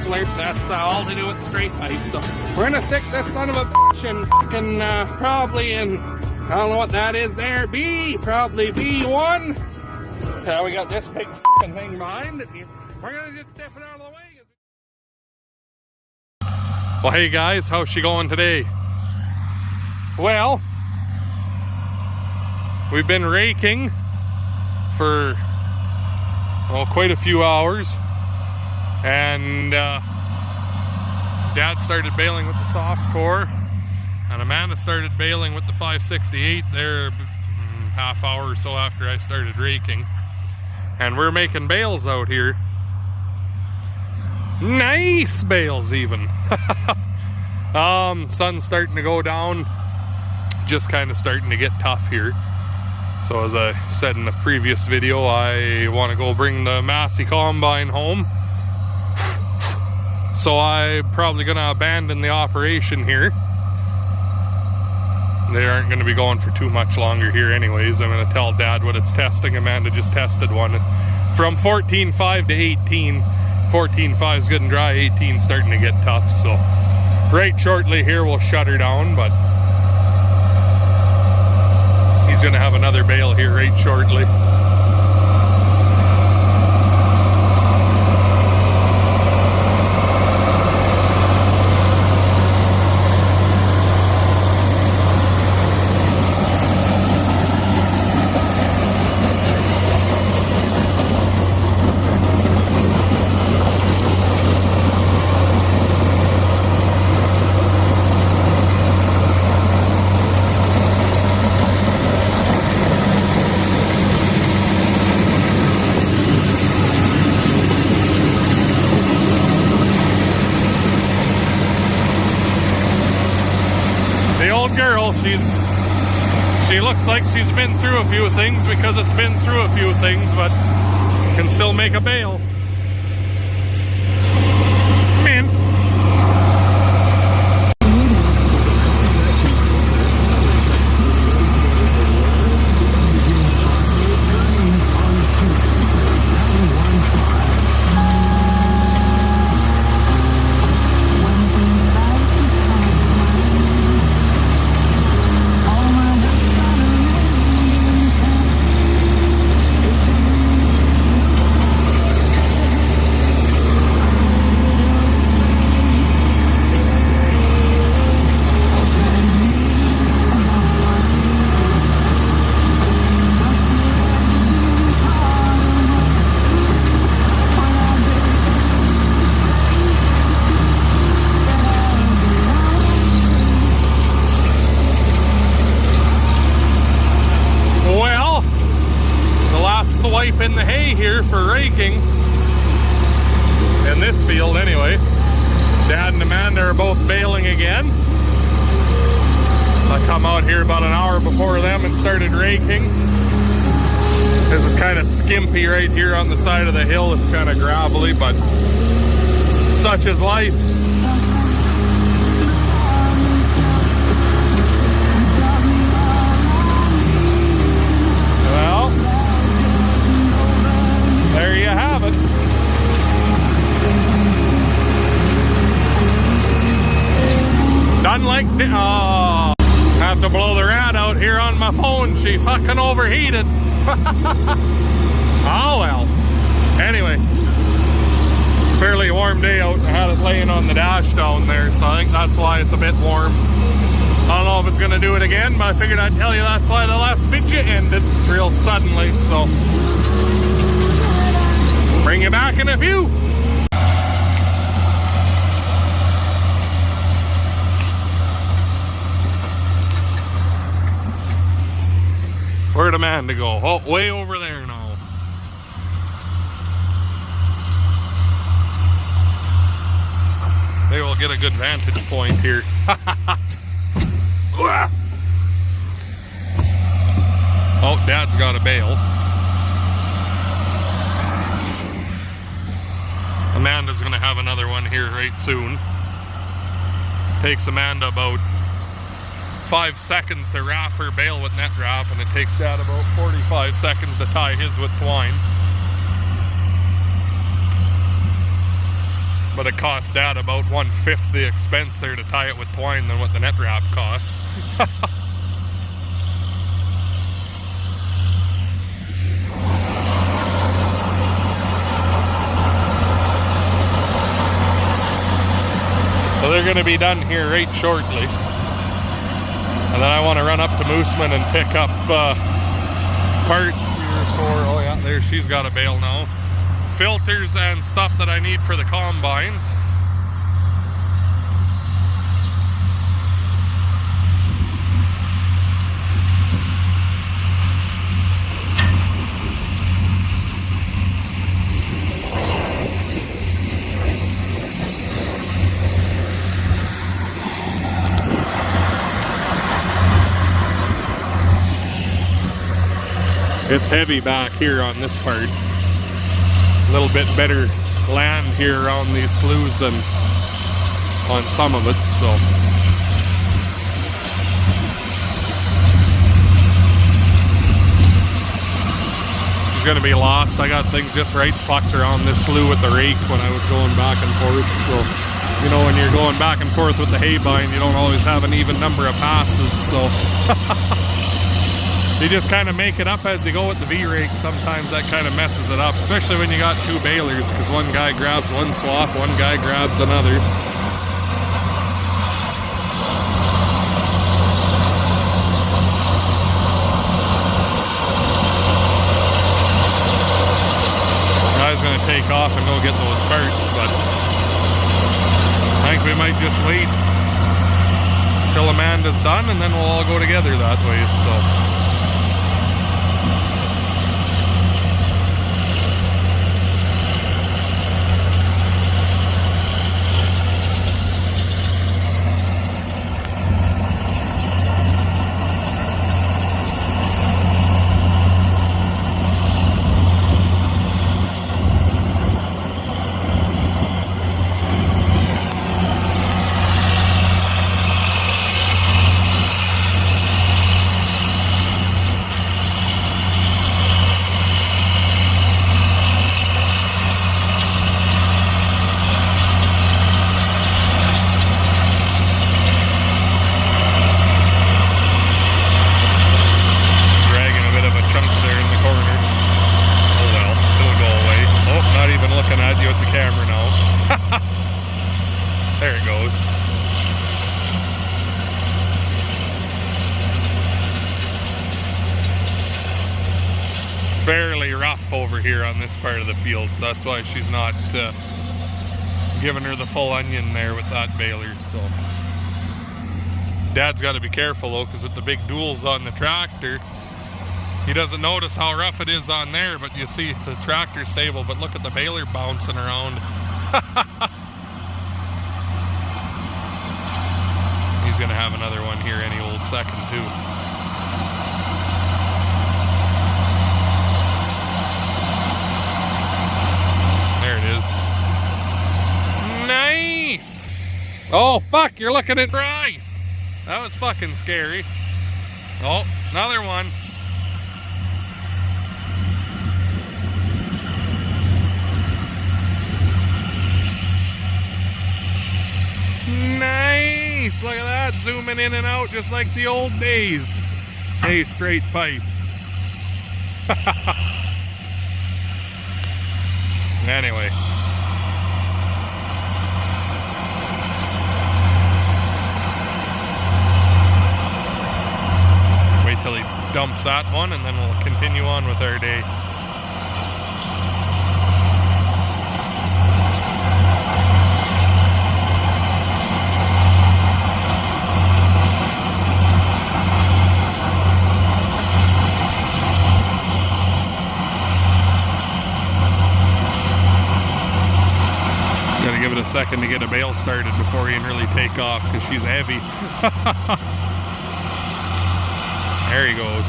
muffler. That's all to do with the straight pipe. So we're gonna stick this son of a bitch in fucking probably in, I don't know what that is there, probably B1. We got this big fucking thing behind it here. We're gonna just step it out of the way. Well, hey guys, how's she going today? Well, we've been raking for quite a few hours, and Dad started baling with the soft core, and Amanda started baling with the 568 there half hour or so after I started raking, and we're making bales out here. Nice bales even. Sun's starting to go down, just kind of starting to get tough here. So as I said in the previous video, I want to go bring the Massey combine home. So I'm probably going to abandon the operation here. They aren't going to be going for too much longer here anyways. I'm going to tell Dad what it's testing. Amanda just tested one from 14.5 to 18. 14.5 is good and dry, 18 starting to get tough. So right shortly here we'll shut her down, but he's going to have another bale here right shortly. Girl, she looks like she's been through a few things because it's been through a few things, but can still make a bale. Man. Swipe in the hay here for raking in this field anyway. Dad and Amanda are both baling again. I come out here about an hour before them and started raking. This is kind of skimpy right here on the side of the hill. It's kind of gravelly, but such is life. There you have it. Done like the, have to blow the rat out here on my phone. She fucking overheated. Oh well. Anyway, fairly warm day out. I had it laying on the dash down there, so I think that's why it's a bit warm. I don't know if it's gonna do it again, but I figured I'd tell you that's why the last video ended real suddenly, so bring you back in a few. Where'd Amanda go? Oh, way over there now. Maybe we'll get a good vantage point here. Oh, Dad's got a bale. Amanda's gonna have another one here right soon. Takes Amanda about 5 seconds to wrap her bale with net wrap, and it takes Dad about 45 seconds to tie his with twine. but it cost Dad about 1/5 the expense there to tie it with twine than what the net wrap costs. So they're going to be done here right shortly. And then I want to run up to Mooseman and pick up parts here for, oh yeah, there, she's got a bale now. Filters and stuff that I need for the combines. It's heavy back here on this part. A little bit better land here around these sloughs than on some of it, so. She's gonna be lost. I got things just right fucked around this slough with the rake when I was going back and forth. So, you know, when you're going back and forth with the hay bind, you don't always have an even number of passes, so. You just kind of make it up as you go with the V-rake. Sometimes that kind of messes it up, especially when you got two balers, because one guy grabs one swath, one guy grabs another. I was going to take off and go get those parts, but I think we might just wait till Amanda's done and then we'll all go together that way, so. There it goes. Fairly rough over here on this part of the field, so that's why she's not giving her the full onion there with that baler. So Dad's got to be careful though, because with the big duals on the tractor, he doesn't notice how rough it is on there, but you see the tractor's stable, but look at the baler bouncing around. He's gonna have another one here any old second too. There it is. Nice! Oh fuck, you're looking at rice! That was fucking scary. Oh, another one. Nice! Look at that, zooming in and out just like the old days. Hey, straight pipes. Anyway. Wait till he dumps that one and then we'll continue on with our day. Gotta give it a second to get a bale started before you can really take off because she's heavy. There he goes.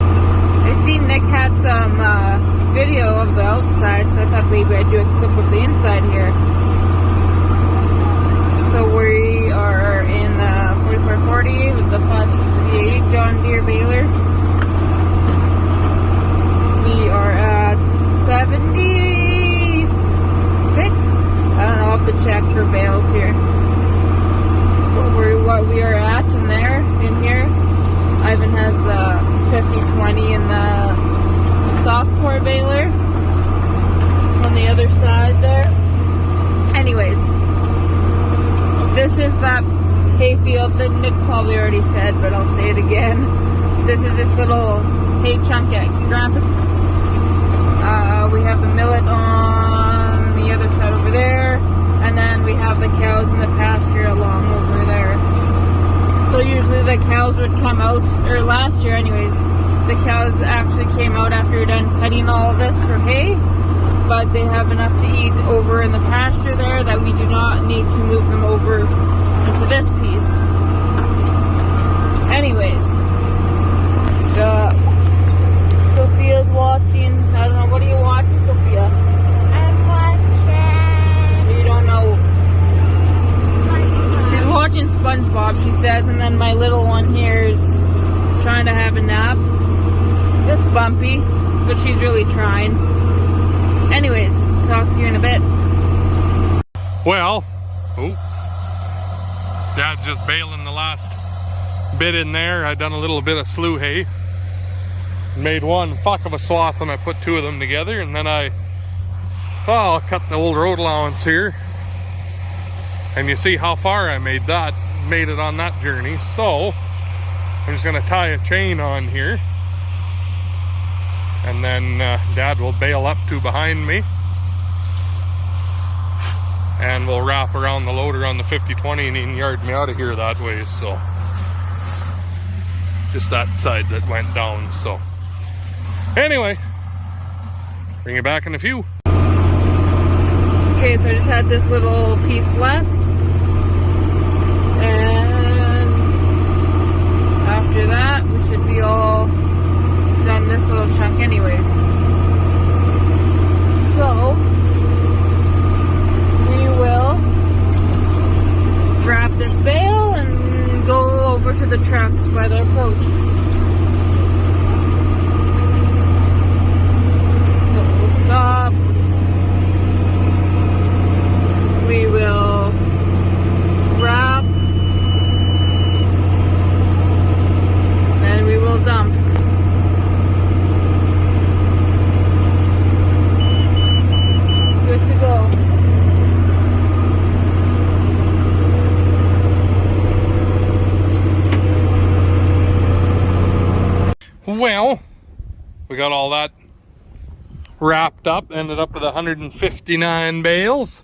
I seen Nick had some video of the outside, so I thought maybe I'd do a clip of the inside here. So we are in 4440 with the 568 John Deere baler. 50/20 and the soft core baler on the other side there. Anyways, this is that hayfield that Nick probably already said, but I'll say it again. This is this little hay chunk at Grandpa's. We have the millet on the other side over there, and then we have the cows in the pasture along over there. So usually the cows would come out, or last year anyways, the cows actually came out after we're done cutting all of this for hay, but they have enough to eat over in the pasture there that we do not need to move them over into this piece. Anyways, Sophia's watching. I don't know, what are you watching, Sophia? I'm watching. You don't know. SpongeBob. She's watching SpongeBob, she says, and then my little one here is trying to have a nap. It's bumpy, but she's really trying. Anyways, talk to you in a bit. Well, Dad's just baling the last bit in there. I done a little bit of slew hay. Made one fuck of a swath and I put two of them together, and then I'll cut the old road allowance here. And you see how far I made it on that journey. So I'm just gonna tie a chain on here, and then Dad will bail up to behind me, and we'll wrap around the loader on the 50/20 and he can yard me out of here that way. So just that side that went down. So anyway, bring you back in a few. Okay, so I just had this little piece left, and after that we should be all done this little chunk anyways. So we will grab this bale and go over to the trucks by the approach. So we'll stop. We will wrap, and we will dump. Good to go. Well, we got all that wrapped up, ended up with 159 bales.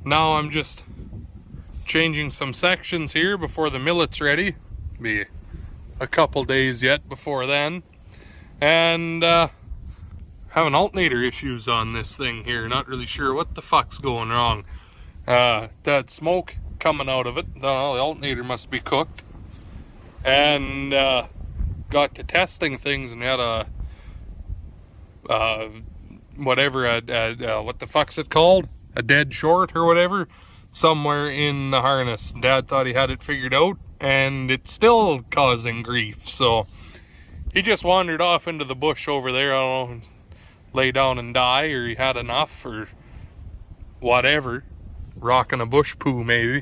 Now I'm just changing some sections here before the millet's ready. Be a couple days yet before then. And having alternator issues on this thing here. Not really sure what the fuck's going wrong. That smoke coming out of it. The alternator must be cooked. And got to testing things and had what the fuck's it called? A dead short or whatever, somewhere in the harness. Dad thought he had it figured out, and it's still causing grief. So he just wandered off into the bush over there. I don't know, lay down and die, or he had enough, or whatever. Rocking a bush poo, maybe.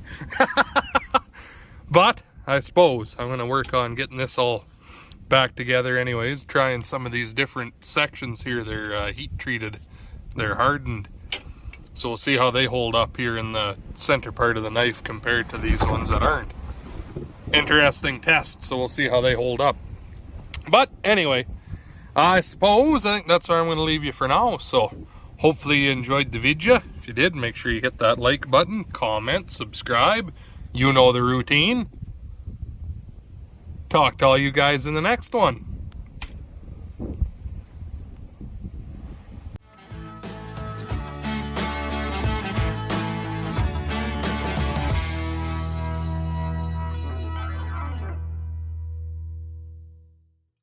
But I suppose I'm gonna work on getting this all back together anyways, trying some of these different sections here. They're heat treated, they're hardened. So we'll see how they hold up here in the center part of the knife compared to these ones that aren't. Interesting test, so we'll see how they hold up. But anyway, I think that's where I'm going to leave you for now. So hopefully you enjoyed the video. If you did, make sure you hit that like button, comment, subscribe. You know the routine. Talk to all you guys in the next one.